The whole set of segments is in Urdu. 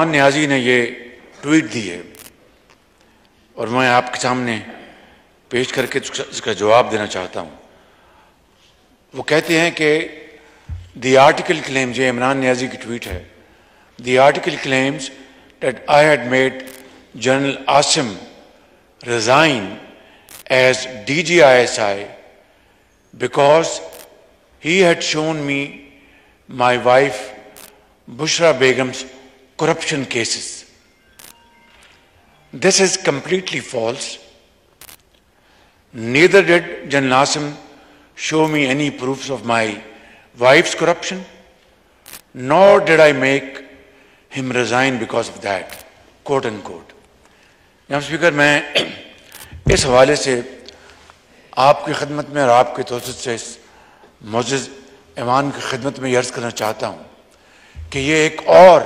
عمران نیازی نے یہ ٹویٹ دی ہے اور میں آپ کے سامنے پیش کر کے اس کا جواب دینا چاہتا ہوں. وہ کہتے ہیں کہ دی آرٹیکل کلیمز، یہ عمران نیازی کی ٹویٹ ہے، the article claims that I had made general Asim resign as DGISI because he had shown me my wife Bushra Begum's corruption cases. This is completely false. Neither did General Asim show me any proofs of my wife's corruption, nor did I make him resign because of that, quote unquote. جناب اسپیکر، میں اس حوالے سے آپ کی خدمت میں اور آپ کے توسط سے اس معزز ایوان کی خدمت میں یہ عرض کرنا چاہتا ہوں کہ یہ ایک اور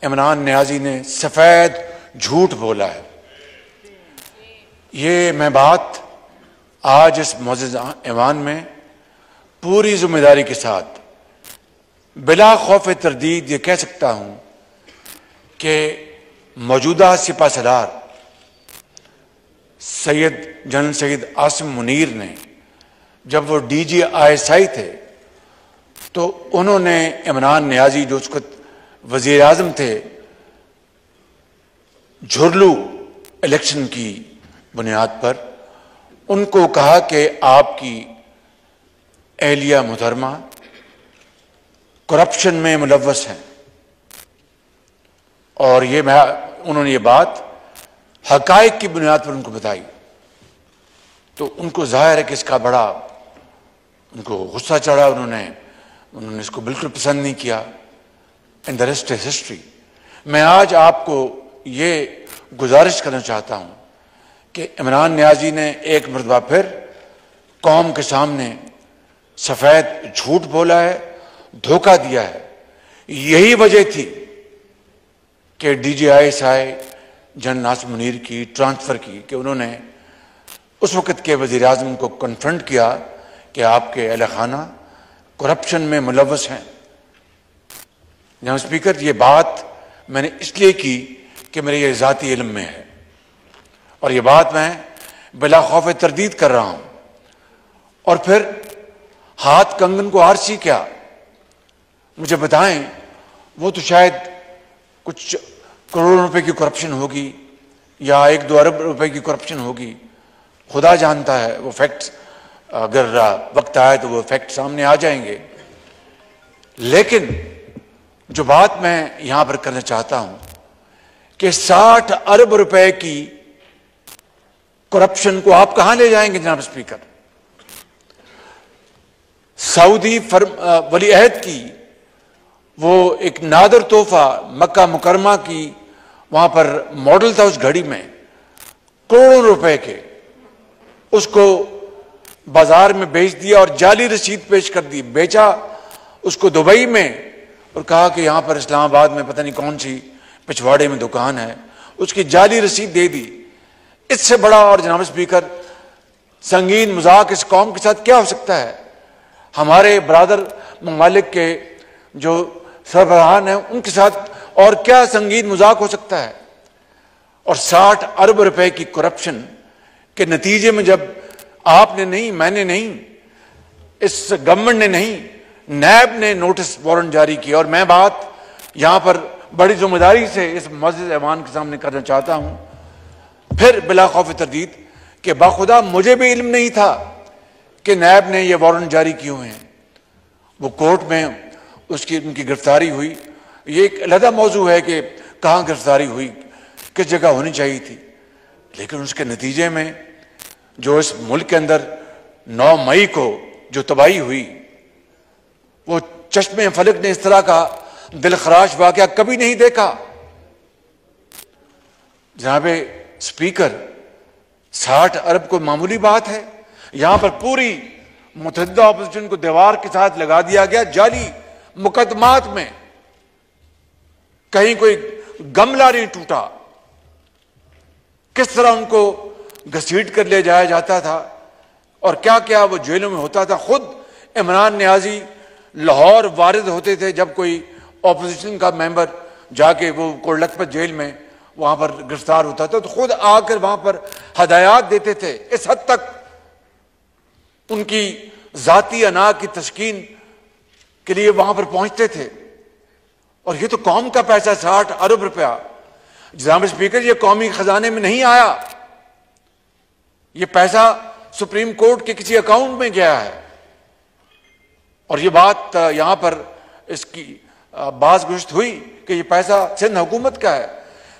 عمران نیازی نے سفید جھوٹ بولا ہے. یہ میں بات آج اس معزز ایوان میں پوری ذمہ داری کے ساتھ بلا خوف تردید یہ کہہ سکتا ہوں کہ موجودہ سپہ سالار جنرل سید عاصم منیر نے جب وہ DGISI تھے تو انہوں نے عمران نیازی جو اس وقت وزیر اعظم تھے جھرلو الیکشن کی بنیاد پر ان کو کہا کہ آپ کی اہلیہ محترمہ کرپشن میں ملوث ہیں، اور انہوں نے یہ بات حقائق کی بنیاد پر ان کو بتائی. تو ان کو ظاہر ہے کہ اس کا بڑا ان کو غصہ چڑھا، انہوں نے اس کو بالکل پسند نہیں کیا. And the rest is history. میں آج آپ کو یہ گزارش کرنا چاہتا ہوں کہ عمران نیازی نے ایک مرتبہ پھر قوم کے سامنے سفید جھوٹ بولا ہے، دھوکہ دیا ہے. یہی وجہ تھی کہ DGISI جنرل عاصم منیر کی ٹرانسفر کی کہ انہوں نے اس وقت کے وزیر اعظم کو کنفرنٹ کیا کہ آپ کے اہل خانہ کرپشن میں ملوث ہیں. جناب اسپیکر، یہ بات میں نے اس لیے کی کہ میرے یہ ذاتی علم میں ہے اور یہ بات میں بلا خوف تردید کر رہا ہوں. اور پھر ہاتھ کنگن کو آرسی کیا، مجھے بتائیں، وہ تو شاید کچھ کروڑوں روپے کی کرپشن ہوگی یا 1-2 ارب روپے کی کرپشن ہوگی، خدا جانتا ہے. وہ فیکٹس اگر وقت آئے تو وہ فیکٹ سامنے آ جائیں گے. لیکن جو بات میں یہاں پر کرنا چاہتا ہوں کہ 60 ارب روپے کی کرپشن کو آپ کہاں لے جائیں گے جناب اسپیکر؟ سعودی ولی عہد کی وہ ایک نادر تحفہ مکہ مکرمہ کی وہاں پر ماڈل تھا، اس گھڑی میں کروڑوں روپے کے، اس کو بازار میں بیچ دیا اور جعلی رسید پیش کر دی. بیچا اس کو دبئی میں اور کہا کہ یہاں پر اسلام آباد میں پتہ نہیں کون سی پچھواڑے میں دکان ہے، اس کی جعلی رسید دے دی. اس سے بڑا اور جناب اسپیکر سنگین مذاق اس قوم کے ساتھ کیا ہو سکتا ہے؟ ہمارے برادر ممالک کے جو سربراہان ہیں ان کے ساتھ اور کیا سنگین مذاق ہو سکتا ہے؟ اور 60 ارب روپے کی کرپشن کے نتیجے میں جب آپ نے نہیں، میں نے نہیں، اس گورنمنٹ نے نہیں، نیب نے نوٹس وارنٹ جاری کیا. اور میں بات یہاں پر بڑی ذمہ داری سے اس معزز ایوان کے سامنے کرنا چاہتا ہوں پھر بلا خوف تردید کہ باخدا مجھے بھی علم نہیں تھا کہ نیب نے یہ وارنٹ جاری کیے ہوئے ہیں. وہ کورٹ میں ان کی گرفتاری ہوئی. یہ ایک علیحدہ موضوع ہے کہ کہاں گرفتاری ہوئی، کس جگہ ہونی چاہیے تھی، لیکن اس کے نتیجے میں جو اس ملک کے اندر 9 مئی کو جو تباہی ہوئی، وہ چشمے فلک نے اس طرح کا دلخراش واقعہ کبھی نہیں دیکھا. جناب اسپیکر، 60 ارب کو معمولی بات ہے. یہاں پر پوری متحدہ اپوزیشن کو دیوار کے ساتھ لگا دیا گیا جعلی مقدمات میں. کہیں کوئی گملہ نہیں ٹوٹا. کس طرح ان کو گھسیٹ کر لے جایا جاتا تھا اور کیا کیا وہ جیلوں میں ہوتا تھا. خود عمران نیازی لاہور وارد ہوتے تھے جب کوئی اپوزیشن کا ممبر جا کے وہ کوٹ لکھپت جیل میں وہاں پر گرفتار ہوتا تھا تو خود آ کر وہاں پر ہدایات دیتے تھے. اس حد تک ان کی ذاتی انا کی تسکین کے لیے وہاں پر پہنچتے تھے. اور یہ تو قوم کا پیسہ 60 ارب روپیہ. جناب اسپیکر یہ قومی خزانے میں نہیں آیا, یہ پیسہ سپریم کورٹ کے کسی اکاؤنٹ میں گیا ہے. اور یہ بات یہاں پر اس کی باز گشت ہوئی کہ یہ پیسہ سندھ حکومت کا ہے.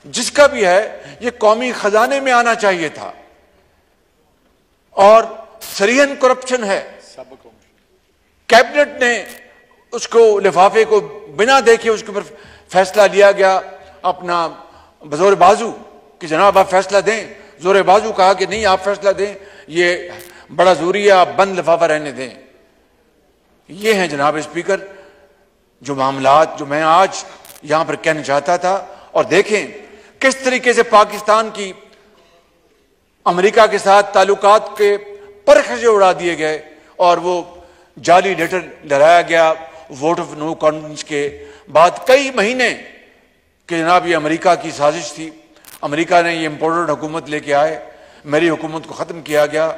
جس کا بھی ہے یہ قومی خزانے میں آنا چاہیے تھا. اور صریحاً کرپشن ہے. کیبنٹ نے اس کو لفافے کو بنا دیکھے اس کے اوپر فیصلہ لیا گیا اپنا بزور بازو کہ جناب آپ فیصلہ دیں. زور بازو کہا کہ نہیں آپ فیصلہ دیں, یہ بڑا ضروری ہے, آپ بند لفافہ رہنے دیں. یہ ہیں جناب اسپیکر جو معاملات جو میں آج یہاں پر کہنا چاہتا تھا. اور دیکھیں کس طریقے سے پاکستان کی امریکہ کے ساتھ تعلقات کے پرخچے اڑا دیے گئے اور وہ جعلی لیٹر لہرایا گیا ووٹ آف نو کانفیڈنس کے بعد کئی مہینے کہ جناب یہ امریکہ کی سازش تھی, امریکہ نے یہ امپورٹڈ حکومت لے کے آئے, میری حکومت کو ختم کیا گیا.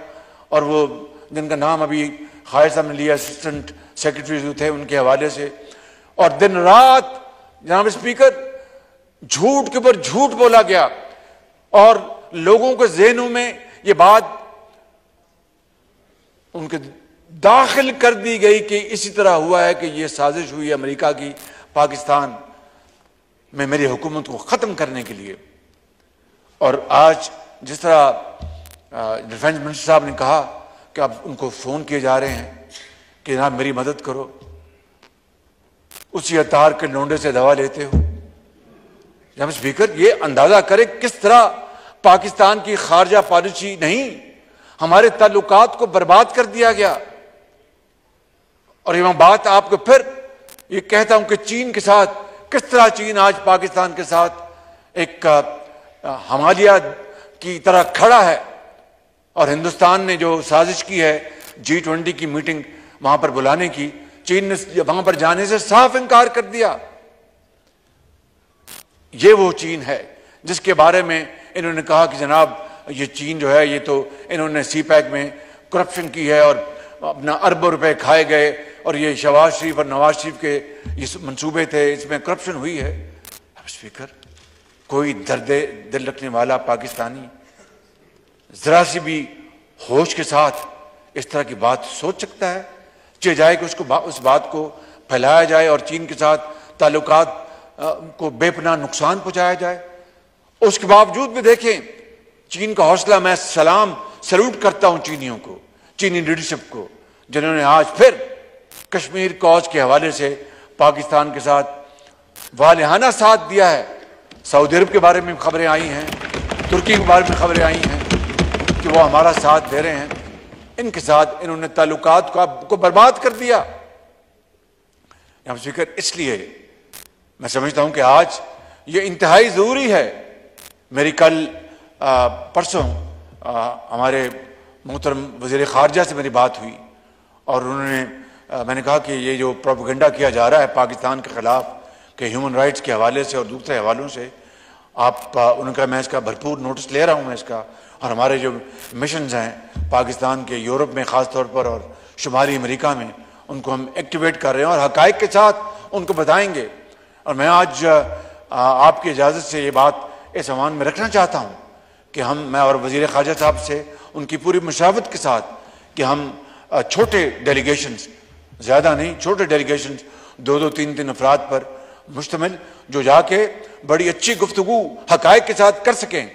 اور وہ جن کا نام ابھی خواہر صاحب نے لیا اسسٹنٹ سیکرٹری جو تھے ان کے حوالے سے, اور دن رات جناب اسپیکر جھوٹ کے اوپر جھوٹ بولا گیا اور لوگوں کے ذہنوں میں یہ بات ان کے داخل کر دی گئی کہ اسی طرح ہوا ہے کہ یہ سازش ہوئی امریکہ کی پاکستان میں میری حکومت کو ختم کرنے کے لیے. اور آج جس طرح ڈیفینس منسٹر صاحب نے کہا کہ اب ان کو فون کیے جا رہے ہیں کہ جناب میری مدد کرو, اسی اطہار کے لونڈے سے دوا لیتے ہو. جناب اسپیکر یہ اندازہ کرے کس طرح پاکستان کی خارجہ پالیسی نہیں ہمارے تعلقات کو برباد کر دیا گیا. اور یہ میں بات آپ کو پھر یہ کہتا ہوں کہ چین کے ساتھ کس طرح چین آج پاکستان کے ساتھ ایک ہمالیہ کی طرح کھڑا ہے. اور ہندوستان نے جو سازش کی ہے G20 کی میٹنگ وہاں پر بلانے کی, چین نے وہاں پر جانے سے صاف انکار کر دیا. یہ وہ چین ہے جس کے بارے میں انہوں نے کہا کہ جناب یہ چین جو ہے یہ تو انہوں نے سی پیک میں کرپشن کی ہے اور اپنا اربوں روپے کھائے گئے اور یہ شہباز شریف اور نواز شریف کے یہ منصوبے تھے, اس میں کرپشن ہوئی ہے. اسپیکر کوئی درد دل رکھنے والا پاکستانی ذرا سی بھی ہوش کے ساتھ اس طرح کی بات سوچ سکتا ہے؟ چاہے جائے کہ اس بات کو پھیلایا جائے اور چین کے ساتھ تعلقات کو بے پناہ نقصان پہنچایا جائے. اس کے باوجود بھی دیکھیں چین کا حوصلہ, میں سلوٹ کرتا ہوں چینیوں کو, چینی لیڈرشپ کو, جنہوں نے آج پھر کشمیر کاز کے حوالے سے پاکستان کے ساتھ والہانہ ساتھ دیا ہے. سعودی عرب کے بارے میں خبریں آئی ہیں, ترکی کے بارے میں خبریں آئی ہیں کہ وہ ہمارا ساتھ دے رہے ہیں. ان کے ساتھ انہوں نے تعلقات کو برباد کر دیا. اسپیکر اس لیے میں سمجھتا ہوں کہ آج یہ انتہائی ضروری ہے. میری کل پرسوں ہمارے محترم وزیر خارجہ سے میری بات ہوئی اور انہوں نے میں نے کہا کہ یہ جو پروپیگنڈا کیا جا رہا ہے پاکستان کے خلاف کہ ہیومن رائٹس کے حوالے سے اور دوسرے حوالوں سے, آپ ان کا میں اس کا بھرپور نوٹس لے رہا ہوں میں اس کا. اور ہمارے جو مشنز ہیں پاکستان کے یورپ میں خاص طور پر اور شمالی امریکہ میں, ان کو ہم ایکٹیویٹ کر رہے ہیں اور حقائق کے ساتھ ان کو بتائیں گے. اور میں آج آپ کی اجازت سے یہ بات اس عنوان میں رکھنا چاہتا ہوں کہ میں اور وزیر خارجہ صاحب سے ان کی پوری مشاورت کے ساتھ کہ ہم چھوٹے ڈیلیگیشنز, زیادہ نہیں, چھوٹے ڈیلیگیشنز 2-3 افراد پر مشتمل جو جا کے بڑی اچھی گفتگو حقائق کے ساتھ کر سکیں,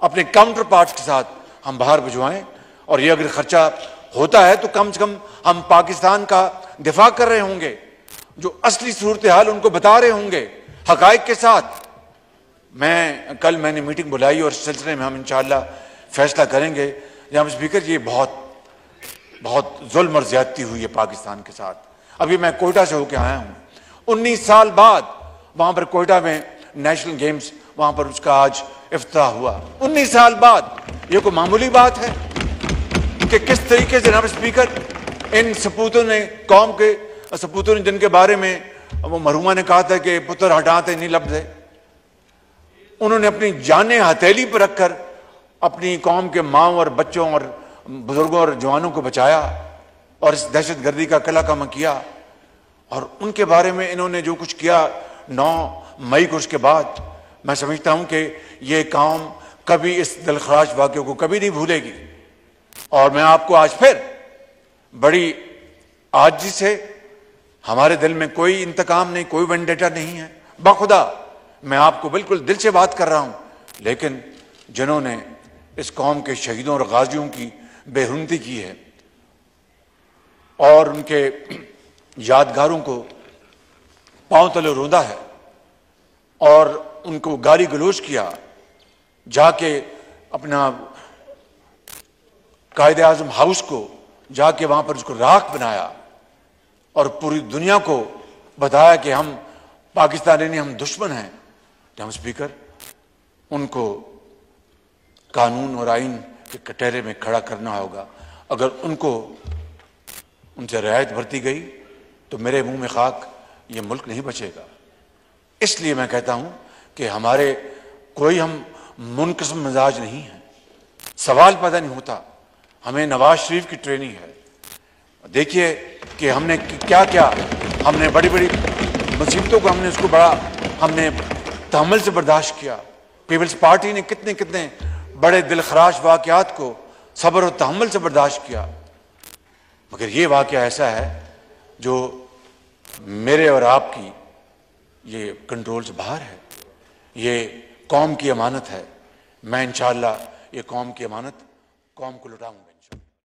اپنے کاؤنٹر پارٹس کے ساتھ ہم باہر بھجوائیں. اور یہ اگر خرچہ ہوتا ہے تو کم سے کم ہم پاکستان کا دفاع کر رہے ہوں گے, جو اصلی صورتحال ان کو بتا رہے ہوں گے حقائق کے ساتھ. کل میں نے میٹنگ بلائی اور اس سلسلے میں ہم انشاءاللہ فیصلہ کریں گے. جناب اسپیکر یہ بہت ظلم اور زیادتی ہوئی ہے پاکستان کے ساتھ. ابھی میں کوئٹہ سے ہو کے آیا ہوں, 19 سال بعد وہاں پر کوئٹہ میں نیشنل گیمز وہاں پر اس کا آج افتتاح ہوا. 19 سال بعد یہ کوئی معمولی بات ہے کہ کس طریقے سے جناب اسپیکر ان سپوتوں نے, قوم کے سپوتوں نے جن کے بارے میں وہ مرحوما نے کہا تھا کہ پتر ہٹاتے نہیں لفظ ہے، انہوں نے اپنی جانیں ہتھیلی پر رکھ کر اپنی قوم کے ماں اور بچوں اور بزرگوں اور جوانوں کو بچایا اور اس دہشت گردی کا قلعہ کما کیا. اور ان کے بارے میں انہوں نے جو کچھ کیا 9 مئی کو، اس کے بعد میں سمجھتا ہوں کہ یہ قوم کبھی اس دلخراش واقعے کو کبھی نہیں بھولے گی. اور میں آپ کو آج پھر بڑی عاجزی سے، ہمارے دل میں کوئی انتقام نہیں، کوئی وینڈیٹا نہیں ہے، بخدا میں آپ کو بالکل دل سے بات کر رہا ہوں، لیکن جنہوں نے اس قوم کے شہیدوں اور غازیوں کی بے حرمتی کی ہے اور ان کے یادگاروں کو پاؤں تلے روندا ہے اور ان کو گالی گلوچ کیا، جا کے اپنا قائد اعظم ہاؤس کو جا کے وہاں پر اس کو راکھ بنایا اور پوری دنیا کو بتایا کہ ہم پاکستانی نہیں، ہم دشمن ہیں. جناب اسپیکر، ان کو قانون اور آئین کے کٹہرے میں کھڑا کرنا ہوگا. اگر ان سے رعایت برتی گئی تو میرے منہ میں خاک، یہ ملک نہیں بچے گا. اس لیے میں کہتا ہوں کہ ہمارے کوئی ہم منقسم مزاج نہیں ہیں، سوال پیدا نہیں ہوتا. ہمیں نواز شریف کی ٹریننگ ہے. دیکھیے کہ ہم نے کیا کیا، ہم نے بڑی بڑی مصیبتوں کو ہم نے تحمل سے برداشت کیا. پیپلز پارٹی نے کتنے بڑے دلخراش واقعات کو صبر و تحمل سے برداشت کیا، مگر یہ واقعہ ایسا ہے جو میرے اور آپ کی یہ کنٹرول سے باہر ہے. یہ قوم کی امانت ہے. میں انشاءاللہ یہ قوم کی امانت قوم کو لوٹاؤں گا.